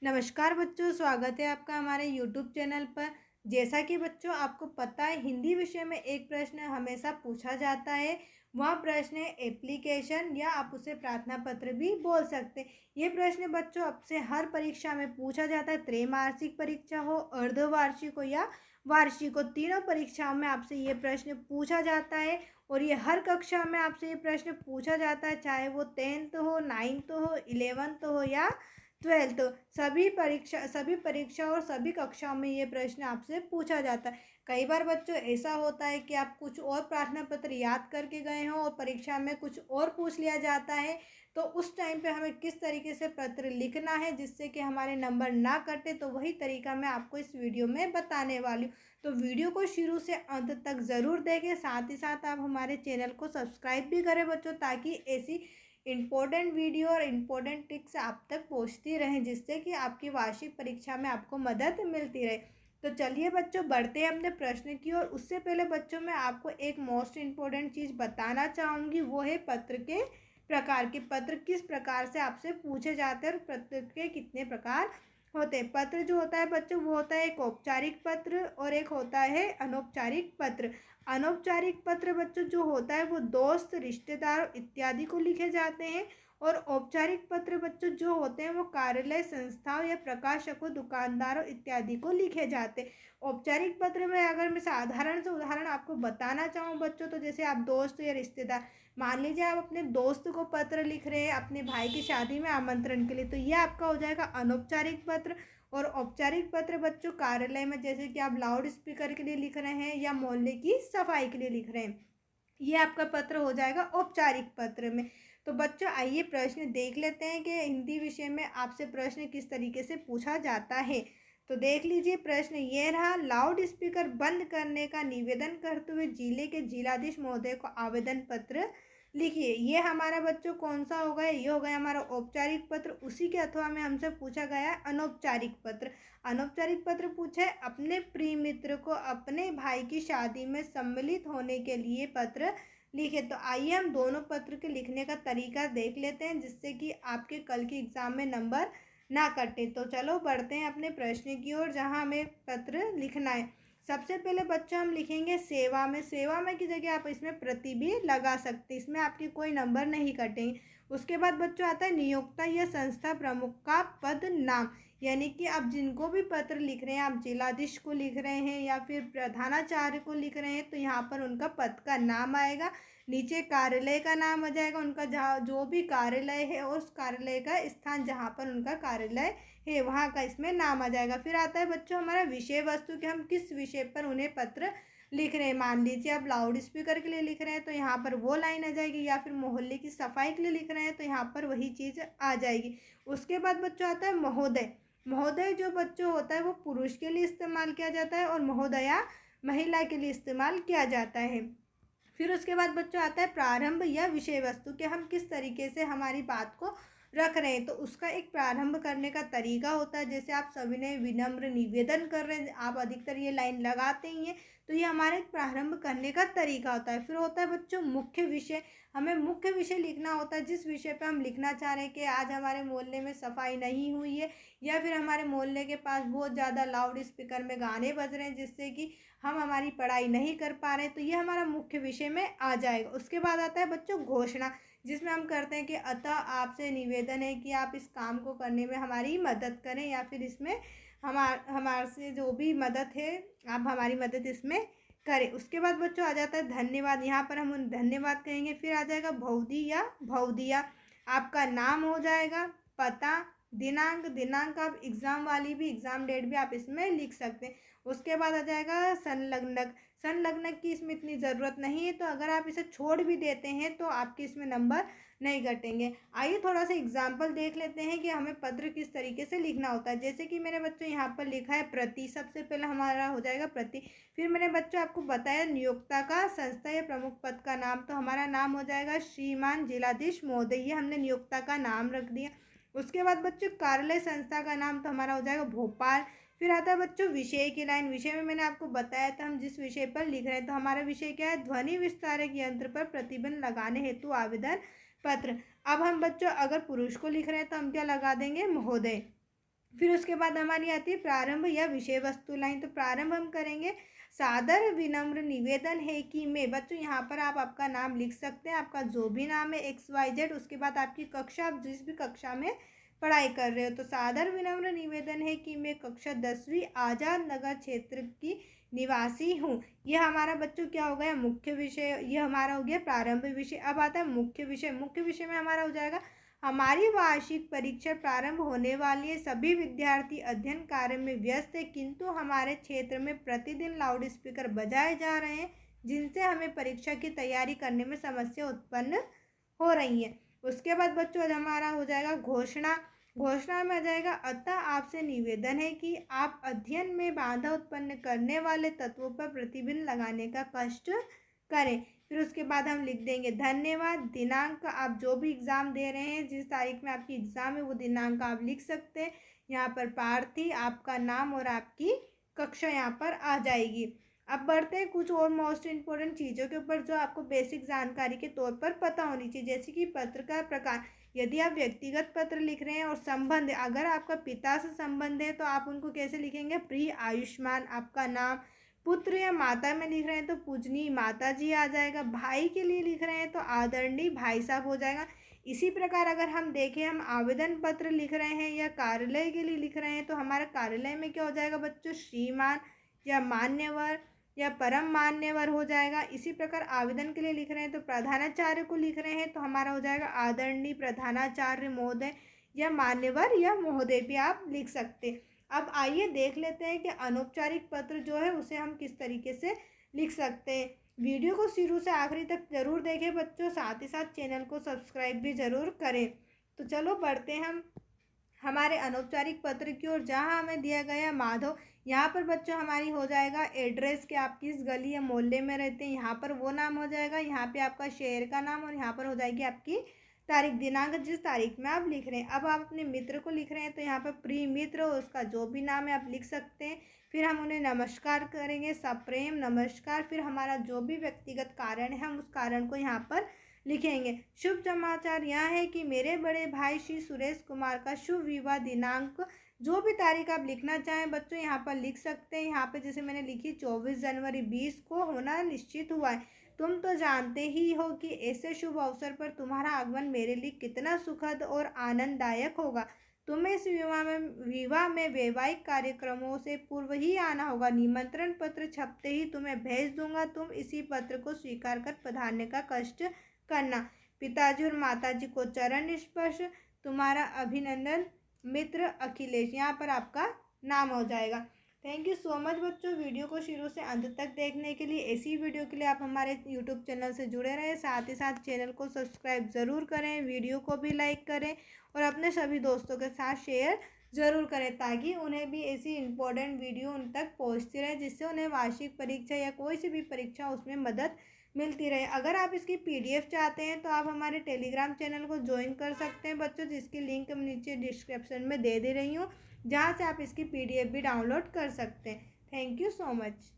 नमस्कार बच्चों, स्वागत है आपका हमारे YouTube चैनल पर। जैसा कि बच्चों आपको पता है, हिंदी विषय में एक प्रश्न हमेशा पूछा जाता है। वह प्रश्न है एप्लीकेशन, या आप उसे प्रार्थना पत्र भी बोल सकते हैं। ये प्रश्न बच्चों आपसे हर परीक्षा में पूछा जाता है। त्रैमासिक परीक्षा हो, अर्धवार्षिक हो या वार्षिक हो, तीनों परीक्षाओं में आपसे ये प्रश्न पूछा जाता है। और ये हर कक्षा में आपसे ये प्रश्न पूछा जाता है, चाहे वो 10th हो, 9th हो, 11th हो या 12th। सभी परीक्षा और सभी कक्षाओं में ये प्रश्न आपसे पूछा जाता है। कई बार बच्चों ऐसा होता है कि आप कुछ और प्रार्थना पत्र याद करके गए हों और परीक्षा में कुछ और पूछ लिया जाता है। तो उस टाइम पे हमें किस तरीके से पत्र लिखना है जिससे कि हमारे नंबर ना कटे, तो वही तरीका मैं आपको इस वीडियो में बताने वाली हूँ। तो वीडियो को शुरू से अंत तक ज़रूर देखें। साथ ही साथ आप हमारे चैनल को सब्सक्राइब भी करें बच्चों, ताकि ऐसी इम्पोर्टेंट वीडियो और इम्पोर्टेंट टिप्स आप तक पहुंचती रहें, जिससे कि आपकी वार्षिक परीक्षा में आपको मदद मिलती रहे। तो चलिए बच्चों, बढ़ते हैं अपने प्रश्न की ओर। उससे पहले बच्चों मैं आपको एक मोस्ट इम्पोर्टेंट चीज़ बताना चाहूँगी, वो है पत्र के प्रकार। के पत्र किस प्रकार से आपसे पूछे जाते हैं और पत्र के कितने प्रकार होते हैं। पत्र जो होता है बच्चों, वो होता है एक औपचारिक पत्र और एक होता है अनौपचारिक पत्र। अनौपचारिक पत्र बच्चों जो होता है वो दोस्त, रिश्तेदार इत्यादि को लिखे जाते हैं। और औपचारिक पत्र बच्चों जो होते हैं वो कार्यालय, संस्थाओं या प्रकाशकों, दुकानदारों इत्यादि को लिखे जाते हैं। औपचारिक पत्र में अगर मैं साधारण से उदाहरण आपको बताना चाहूँ बच्चों, तो जैसे आप दोस्त या रिश्तेदार, मान लीजिए आप अपने दोस्त को पत्र लिख रहे हैं अपने भाई की शादी में आमंत्रण के लिए, तो यह आपका हो जाएगा अनौपचारिक पत्र। और औपचारिक पत्र बच्चों कार्यालय में, जैसे कि आप लाउड स्पीकर के लिए लिख रहे हैं या मोहल्ले की सफाई के लिए लिख रहे हैं, ये आपका पत्र हो जाएगा औपचारिक पत्र में। तो बच्चों आइए प्रश्न देख लेते हैं कि हिंदी विषय में आपसे प्रश्न किस तरीके से पूछा जाता है। तो देख लीजिए, प्रश्न ये रहा, लाउड स्पीकर बंद करने का निवेदन करते हुए जिले के जिलाधीश महोदय को आवेदन पत्र लिखिए। ये हमारा बच्चों कौन सा होगा? ये हो गया हमारा औपचारिक पत्र। उसी के अथवा में हमसे पूछा गया है अनौपचारिक पत्र। अनौपचारिक पत्र पूछा है, अपने प्रिय मित्र को अपने भाई की शादी में सम्मिलित होने के लिए पत्र लिखे। तो आइए हम दोनों पत्र के लिखने का तरीका देख लेते हैं, जिससे कि आपके कल के एग्जाम में नंबर ना कटे। तो चलो बढ़ते हैं अपने प्रश्न की ओर, जहाँ हमें पत्र लिखना है। सबसे पहले बच्चों हम लिखेंगे सेवा में। सेवा में की जगह आप इसमें प्रति भी लगा सकते हैं, इसमें आपके कोई नंबर नहीं कटेंगे। उसके बाद बच्चों आता है नियोक्ता या संस्था प्रमुख का पद नाम, यानी कि आप जिनको भी पत्र लिख रहे हैं, आप जिलाधीश को लिख रहे हैं या फिर प्रधानाचार्य को लिख रहे हैं, तो यहाँ पर उनका पद का नाम आएगा। नीचे कार्यालय का नाम आ जाएगा, उनका जहाँ जो भी कार्यालय है और उस कार्यालय का स्थान जहाँ पर उनका कार्यालय है वहाँ का इसमें नाम आ जाएगा। फिर आता है बच्चों हमारा विषय वस्तु, कि हम किस विषय पर उन्हें पत्र लिख रहे हैं। मान लीजिए आप लाउड स्पीकर के लिए लिख रहे हैं, तो यहाँ पर वो लाइन आ जाएगी, या फिर मोहल्ले की सफाई के लिए लिख रहे हैं तो यहाँ पर वही चीज़ आ जाएगी। उसके बाद बच्चों आता है महोदय। महोदय जो बच्चों होता है वो पुरुष के लिए इस्तेमाल किया जाता है और महोदया महिला के लिए इस्तेमाल किया जाता है। फिर उसके बाद बच्चों आता है प्रारंभ या विषय वस्तु, कि हम किस तरीके से हमारी बात को रख रहे हैं, तो उसका एक प्रारंभ करने का तरीका होता है। जैसे आप सभी ने विनम्र निवेदन कर रहे हैं, आप अधिकतर ये लाइन लगाते ही हैं, तो ये हमारा एक प्रारंभ करने का तरीका होता है। फिर होता है बच्चों मुख्य विषय। हमें मुख्य विषय लिखना होता है, जिस विषय पे हम लिखना चाह रहे हैं कि आज हमारे मोहल्ले में सफाई नहीं हुई है, या फिर हमारे मोहल्ले के पास बहुत ज़्यादा लाउड स्पीकर में गाने बज रहे हैं जिससे कि हम हमारी पढ़ाई नहीं कर पा रहे हैं, तो ये हमारा मुख्य विषय में आ जाएगा। उसके बाद आता है बच्चों घोषणा, जिसमें हम करते हैं कि अतः आपसे निवेदन है कि आप इस काम को करने में हमारी मदद करें, या फिर इसमें हमारे से जो भी मदद है आप हमारी मदद इसमें करें। उसके बाद बच्चों आ जाता है धन्यवाद। यहाँ पर हम उन धन्यवाद कहेंगे। फिर आ जाएगा भौदी या भौदिया, आपका नाम हो जाएगा, पता, दिनांक। दिनांक आप एग्ज़ाम वाली भी, एग्ज़ाम डेट भी आप इसमें लिख सकते हैं। उसके बाद आ जाएगा संलग्नक। संलग्नक की इसमें इतनी ज़रूरत नहीं है, तो अगर आप इसे छोड़ भी देते हैं तो आपके इसमें नंबर नहीं घटेंगे। आइए थोड़ा सा एग्जाम्पल देख लेते हैं कि हमें पत्र किस तरीके से लिखना होता है। जैसे कि मेरे बच्चों यहाँ पर लिखा है प्रति, सबसे पहले हमारा हो जाएगा प्रति। फिर मैंने बच्चों आपको बताया नियोक्ता का, संस्था या प्रमुख पद का नाम, तो हमारा नाम हो जाएगा श्रीमान जिलाधीश महोदय, ये हमने नियोक्ता का नाम रख दिया। उसके बाद बच्चों कार्यालय संस्था का नाम, तो हमारा हो जाएगा भोपाल। फिर आता है बच्चों विषय की लाइन। विषय में मैंने आपको बताया था हम जिस विषय पर लिख रहे हैं, तो हमारा विषय क्या है? ध्वनि विस्तारक यंत्र पर प्रतिबंध लगाने हेतु आवेदन पत्र। अब हम बच्चों अगर पुरुष को लिख रहे हैं तो हम क्या लगा देंगे? महोदय। फिर उसके बाद हमारी आती है प्रारंभ या विषय वस्तु लाइन। तो प्रारंभ हम करेंगे, सादर विनम्र निवेदन है कि मैं, बच्चों यहाँ पर आप आपका नाम लिख सकते हैं, आपका जो भी नाम है XYZ, उसके बाद आपकी कक्षा, आप जिस भी कक्षा में पढ़ाई कर रहे हो। तो सादर विनम्र निवेदन है कि मैं कक्षा 10वीं आज़ाद नगर क्षेत्र की निवासी हूँ। यह हमारा बच्चों क्या हो गया, मुख्य विषय, यह हमारा हो गया प्रारंभिक विषय। अब आता है मुख्य विषय। मुख्य विषय में हमारा हो जाएगा, हमारी वार्षिक परीक्षा प्रारंभ होने वाली है, सभी विद्यार्थी अध्ययन कार्य में व्यस्त है, किंतु हमारे क्षेत्र में प्रतिदिन लाउड स्पीकर बजाए जा रहे हैं, जिनसे हमें परीक्षा की तैयारी करने में समस्या उत्पन्न हो रही है। उसके बाद बच्चों आज हमारा हो जाएगा घोषणा। घोषणा में आ जाएगा, अतः आपसे निवेदन है कि आप अध्ययन में बाधा उत्पन्न करने वाले तत्वों पर प्रतिबंध लगाने का कष्ट करें। फिर उसके बाद हम लिख देंगे धन्यवाद। दिनांक, आप जो भी एग्ज़ाम दे रहे हैं, जिस तारीख में आपकी एग्ज़ाम है वो दिनांक आप लिख सकते हैं। यहाँ पर प्रार्थी, आपका नाम और आपकी कक्षा यहाँ पर आ जाएगी। अब बढ़ते हैं कुछ और मोस्ट इम्पोर्टेंट चीज़ों के ऊपर जो आपको बेसिक जानकारी के तौर पर पता होनी चाहिए, जैसे कि पत्र का प्रकार। यदि आप व्यक्तिगत पत्र लिख रहे हैं और संबंध, अगर आपका पिता से संबंध है तो आप उनको कैसे लिखेंगे, प्रिय आयुष्मान। आपका नाम, पुत्र या माता में लिख रहे हैं तो पूजनीय माता जी आ जाएगा। भाई के लिए लिख रहे हैं तो आदरणीय भाई साहब हो जाएगा। इसी प्रकार अगर हम देखें, हम आवेदन पत्र लिख रहे हैं या कार्यालय के लिए लिख रहे हैं तो हमारा कार्यालय में क्या हो जाएगा बच्चों, श्रीमान या मान्यवर या परम मान्यवर हो जाएगा। इसी प्रकार आवेदन के लिए लिख रहे हैं तो प्रधानाचार्य को लिख रहे हैं तो हमारा हो जाएगा आदरणीय प्रधानाचार्य महोदय, या मान्यवर या महोदय भी आप लिख सकते हैं। अब आइए देख लेते हैं कि अनौपचारिक पत्र जो है उसे हम किस तरीके से लिख सकते हैं। वीडियो को शुरू से आखिरी तक जरूर देखें बच्चों, साथ ही साथ चैनल को सब्सक्राइब भी ज़रूर करें। तो चलो बढ़ते हैं हम हमारे अनौपचारिक पत्र की ओर, जहाँ हमें दिया गया माधव। यहाँ पर बच्चों हमारी हो जाएगा एड्रेस, कि आप किस गली या मोहल्ले में रहते हैं, यहाँ पर वो नाम हो जाएगा। यहाँ पे आपका शहर का नाम, और यहाँ पर हो जाएगी आपकी तारीख, दिनांक, जिस तारीख में आप लिख रहे हैं। अब आप अपने मित्र को लिख रहे हैं तो यहाँ पर प्रिय मित्र, उसका जो भी नाम है आप लिख सकते हैं। फिर हम उन्हें नमस्कार करेंगे, सप्रेम नमस्कार। फिर हमारा जो भी व्यक्तिगत कारण है हम उस कारण को यहाँ पर लिखेंगे। शुभ समाचार यह है कि मेरे बड़े भाई श्री सुरेश कुमार का शुभ विवाह दिनांक, जो भी तारीख आप लिखना चाहें बच्चों यहाँ पर लिख सकते हैं। यहाँ पे जैसे मैंने लिखी 24 जनवरी 20 को होना निश्चित हुआ है। तुम तो जानते ही हो कि ऐसे शुभ अवसर पर तुम्हारा आगमन मेरे लिए कितना सुखद और आनंददायक होगा। तुम्हें इस विवाह में वैवाहिक कार्यक्रमों से पूर्व ही आना होगा। निमंत्रण पत्र छपते ही तुम्हें भेज दूंगा। तुम इसी पत्र को स्वीकार कर पधारने का कष्ट करना। पिताजी और माताजी को चरण स्पर्श। तुम्हारा अभिनंदन, मित्र अखिलेश। यहाँ पर आपका नाम हो जाएगा। थैंक यू सो मच बच्चों, वीडियो को शुरू से अंत तक देखने के लिए। ऐसी वीडियो के लिए आप हमारे यूट्यूब चैनल से जुड़े रहें, साथ ही साथ चैनल को सब्सक्राइब ज़रूर करें, वीडियो को भी लाइक करें और अपने सभी दोस्तों के साथ शेयर ज़रूर करें, ताकि उन्हें भी ऐसी इम्पोर्टेंट वीडियो उन तक पहुँचती रहे, जिससे उन्हें वार्षिक परीक्षा या कोई सी भी परीक्षा उसमें मदद मिलती रहे। अगर आप इसकी PDF चाहते हैं तो आप हमारे टेलीग्राम चैनल को ज्वाइन कर सकते हैं बच्चों, जिसकी लिंक मैं नीचे डिस्क्रिप्शन में दे रही हूँ, जहाँ से आप इसकी PDF भी डाउनलोड कर सकते हैं। Thank you so much.